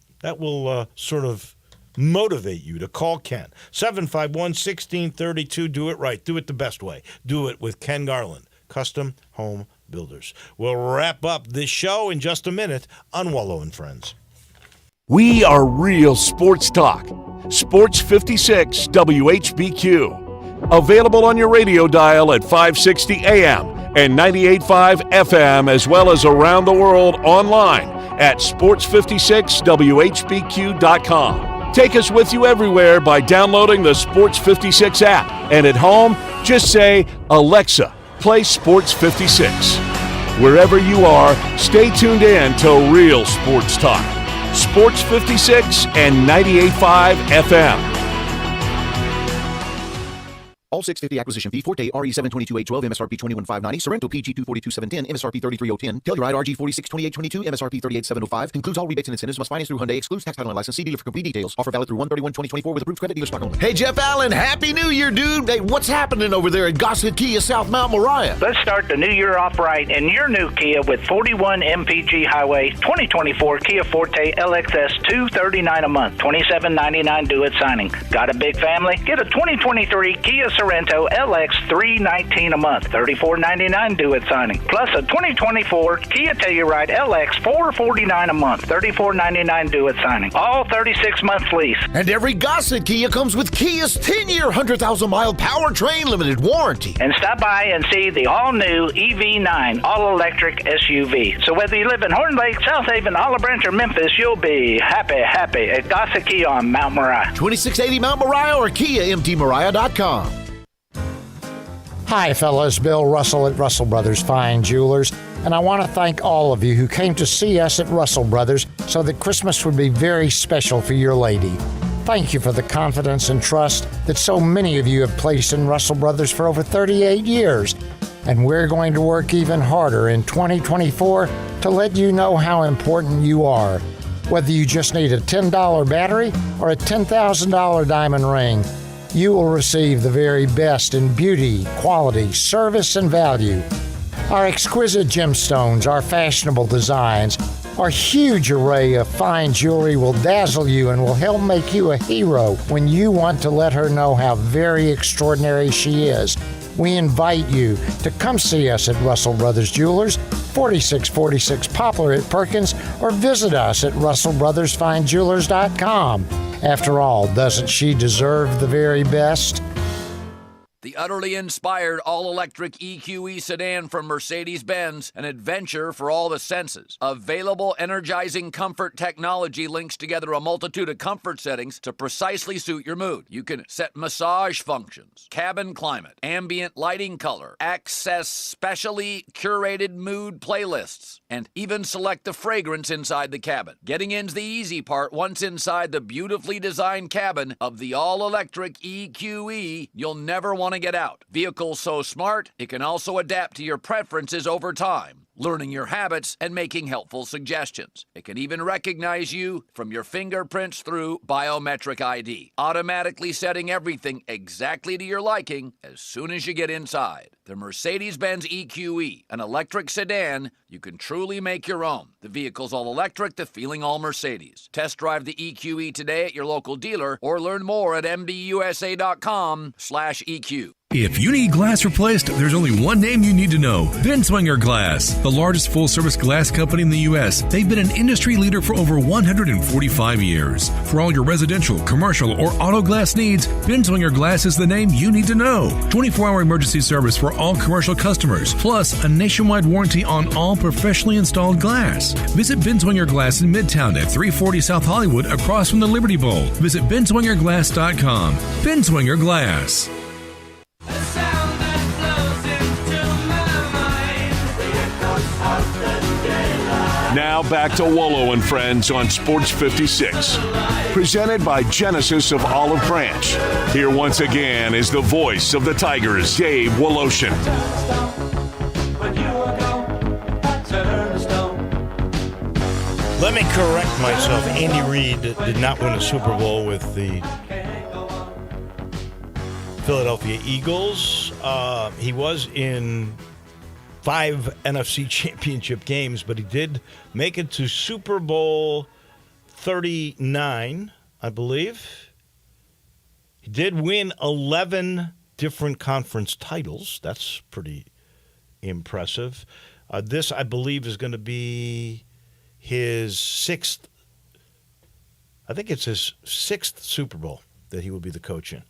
sort of motivate you to call Ken. 751-1632. Do it right. Do it the best way. Do it with Ken Garland, Custom Home Builders. We'll wrap up this show in just a minute on Wolo and Friends. We are real sports talk. Sports 56 WHBQ. Available on your radio dial at 560 AM and 98.5 FM, as well as around the world online at sports56whbq.com. Take us with you everywhere by downloading the Sports 56 app. And at home, just say, Alexa, play Sports 56. Wherever you are, stay tuned in to Real Sports Talk. Sports 56 and 98.5 FM. All 650 acquisition fee, Forte RE722-812, MSRP 21,590, Sorrento PG 242-710, MSRP 33,010, Telluride RG 4628-22, MSRP 38,705, includes all rebates and incentives, must finance through Hyundai, excludes tax title and license, see dealer for complete details, offer valid through 1/31/2024 with approved credit, dealer stock only. Hey, Jeff Allen, Happy New Year, dude. Hey, what's happening over there at Gossett Kia South Mount Moriah? Let's start the new year off right in your new Kia with 41 MPG Highway 2024 Kia Forte LXS $239 a month, $27.99 due at signing. Got a big family? Get a 2023 Kia Sorrento LX $319 a month, $34.99 due at signing. Plus a 2024 Kia Telluride LX $449 a month, $34.99 due at signing. All 36 months lease. And every Gossett Kia comes with Kia's 10-year, 100,000-mile powertrain limited warranty. And stop by and see the all-new EV9 all-electric SUV. So whether you live in Horn Lake, South Haven, Olive Branch, or Memphis, you'll be happy at Gossett Kia on Mount Moriah. 2680 Mount Moriah or KiaMTMoriah.com. Hi, fellas. Bill Russell at Russell Brothers Fine Jewelers, and I want to thank all of you who came to see us at Russell Brothers so that Christmas would be very special for your lady. Thank you for the confidence and trust that so many of you have placed in Russell Brothers for over 38 years, and we're going to work even harder in 2024 to let you know how important you are. Whether you just need a $10 battery or a $10,000 diamond ring, you will receive the very best in beauty, quality, service, and value. Our exquisite gemstones, our fashionable designs, our huge array of fine jewelry will dazzle you and will help make you a hero when you want to let her know how very extraordinary she is. We invite you to come see us at Russell Brothers Jewelers, 4646 Poplar at Perkins, or visit us at russellbrothersfinejewelers.com. After all, doesn't she deserve the very best? The utterly inspired all-electric EQE sedan from Mercedes-Benz, an adventure for all the senses. Available energizing comfort technology links together a multitude of comfort settings to precisely suit your mood. You can set massage functions, cabin climate, ambient lighting color, access specially curated mood playlists, and even select the fragrance inside the cabin. Getting in's the easy part. Once inside the beautifully designed cabin of the all-electric EQE, you'll never want to get out. Vehicle so smart, it can also adapt to your preferences over time. learning your habits and making helpful suggestions. It can even recognize you from your fingerprints through biometric ID, automatically setting everything exactly to your liking as soon as you get inside. The Mercedes-Benz EQE, an electric sedan you can truly make your own. The vehicle's all electric, the feeling all Mercedes. Test drive the EQE today at your local dealer or learn more at mbusa.com/EQ. If you need glass replaced, there's only one name you need to know. Binswanger Glass, the largest full-service glass company in the U.S. They've been an industry leader for over 145 years. For all your residential, commercial, or auto glass needs, Binswanger Glass is the name you need to know. 24-hour emergency service for all commercial customers, plus a nationwide warranty on all professionally installed glass. Visit Binswanger Glass in Midtown at 340 South Hollywood across from the Liberty Bowl. Visit binswingerglass.com. Binswanger Glass. Now back to Wolo and Friends on Sports 56. Presented by Genesis of Olive Branch. Here once again is the voice of the Tigers, Dave Woloshin. Let me correct myself. Andy Reid did not win a Super Bowl with the Philadelphia Eagles. He was in 5 NFC championship games, but he did make it to Super Bowl 39, I believe. He did win 11 different conference titles. That's pretty impressive. This, I believe, is going to be his 6th. I think it's his 6th Super Bowl that he will be the coach in.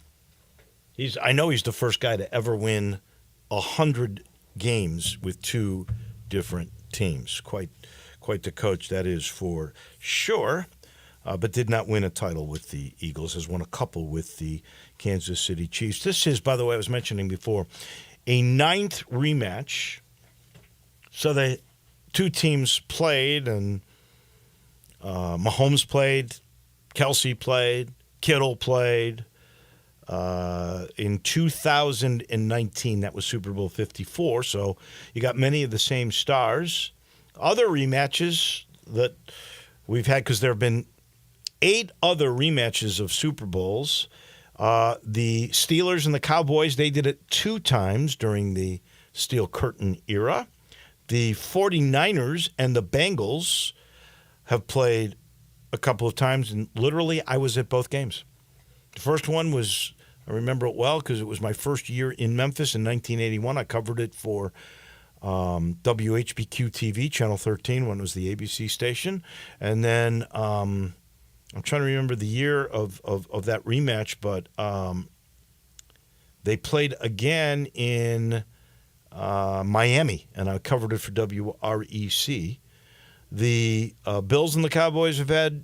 I know he's the first guy to ever win 100 games with 2 different teams. Quite the coach that is for sure, but did not win a title with the Eagles. Has won a couple with the Kansas City Chiefs. This is, by the way, I was mentioning before, a 9th rematch. So the 2 teams played, and Mahomes played, Kelsey played, Kittle played. In 2019, that was Super Bowl 54, so you got many of the same stars. Other rematches that we've had, because there have been 8 other rematches of Super Bowls. The Steelers and the Cowboys, they did it 2 times during the Steel Curtain era. The 49ers and the Bengals have played a couple of times, and literally I was at both games. The first one was, I remember it well because it was my first year in Memphis in 1981. I covered it for WHBQ TV, Channel 13, when it was the ABC station. And then I'm trying to remember the year of that rematch, but they played again in Miami, and I covered it for WREC. The Bills and the Cowboys have had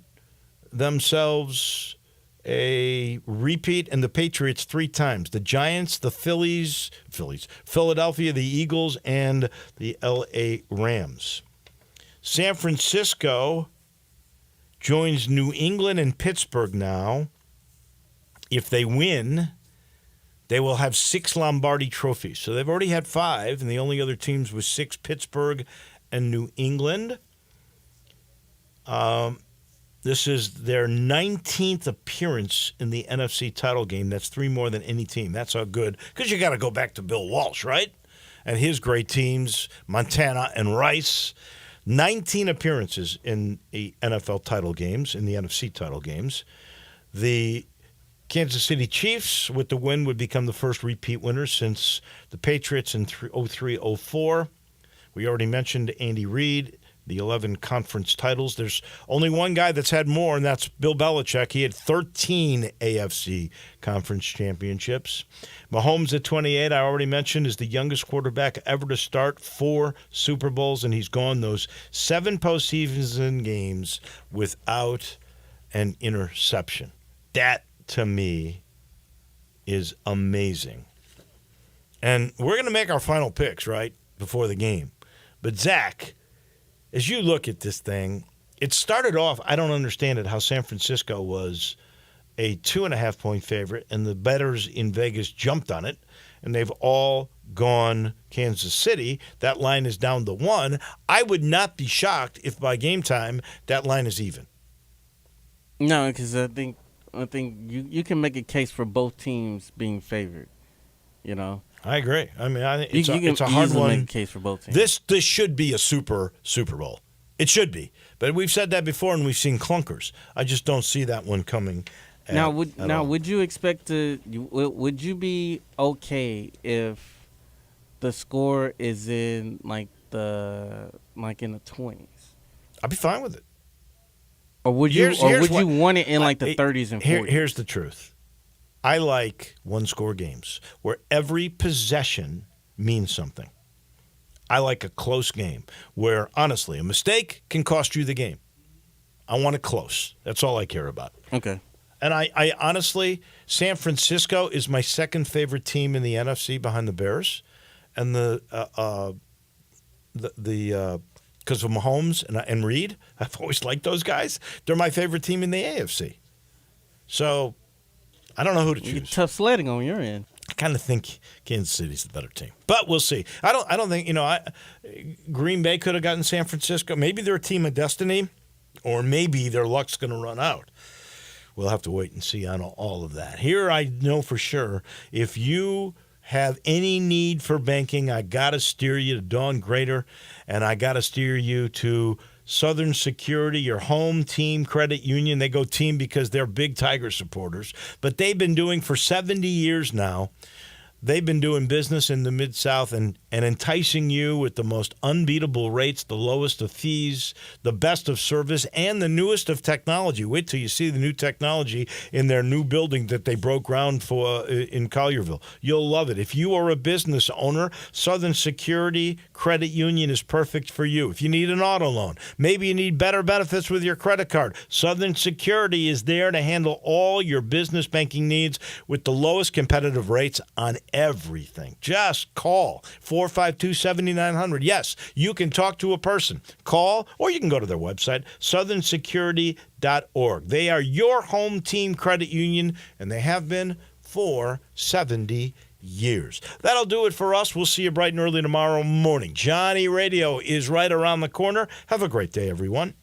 themselves a repeat, and the Patriots 3 times. The Giants, the Phillies, Philadelphia, the Eagles, and the L.A. Rams. San Francisco joins New England and Pittsburgh now. If they win, they will have 6 Lombardi trophies. So they've already had 5, and the only other teams was 6, Pittsburgh and New England. This is their 19th appearance in the NFC title game. That's 3 more than any team. That's how good. Because you got to go back to Bill Walsh, right? And his great teams, Montana and Rice. 19 appearances in the NFL title games, in the NFC title games. The Kansas City Chiefs, with the win, would become the first repeat winner since the Patriots in 03-04. We already mentioned Andy Reid. The 11 conference titles. There's only one guy that's had more, and that's Bill Belichick. He had 13 AFC conference championships. Mahomes at 28, I already mentioned, is the youngest quarterback ever to start 4 Super Bowls, and he's gone those 7 postseason games without an interception. That, to me, is amazing. And we're going to make our final picks, right, before the game. But, Zach, as you look at this thing, it started off, I don't understand it, how San Francisco was a 2.5-point favorite, and the bettors in Vegas jumped on it. and they've all gone Kansas City. That line is down to 1. I would not be shocked if by game time that line is even. No, because I think you can make a case for both teams being favored. You know, I agree. I mean, it's you a can hard easily one. make a case for both teams. This should be a Super Bowl. It should be, but we've said that before, and we've seen clunkers. I just don't see that one coming. Would you expect to? Would you be okay if the score is in in the 20s? I'd be fine with it. Or would you? You want it in the 30s and 40s? Here's the truth. I like one-score games where every possession means something. I like a close game where, honestly, a mistake can cost you the game. I want it close. That's all I care about. Okay. And I honestly, San Francisco is my second favorite team in the NFC behind the Bears, and because of Mahomes and Reed, I've always liked those guys. They're my favorite team in the AFC. So I don't know who to choose. Tough sledding on your end. I kind of think Kansas City's the better team, but we'll see. I don't think Green Bay could have gotten San Francisco. Maybe they're a team of destiny, or maybe their luck's going to run out. We'll have to wait and see on all of that. Here, I know for sure, if you have any need for banking, I got to steer you to Dawn Grader, and I got to steer you to Southern Security, your home team credit union. They go team because they're big Tiger supporters, but they've been doing for 70 years now. They've been doing business in the Mid-South and enticing you with the most unbeatable rates, the lowest of fees, the best of service, and the newest of technology. Wait till you see the new technology in their new building that they broke ground for in Collierville. You'll love it. If you are a business owner, Southern Security Credit Union is perfect for you. If you need an auto loan, maybe you need better benefits with your credit card, Southern Security is there to handle all your business banking needs with the lowest competitive rates on everything. Just call 452-7900. Yes, you can talk to a person. Call, or you can go to their website, southernsecurity.org. They are your home team credit union, and they have been for 70 years. That'll do it for us. We'll see you bright and early tomorrow morning. Johnny Radio is right around the corner. Have a great day, everyone.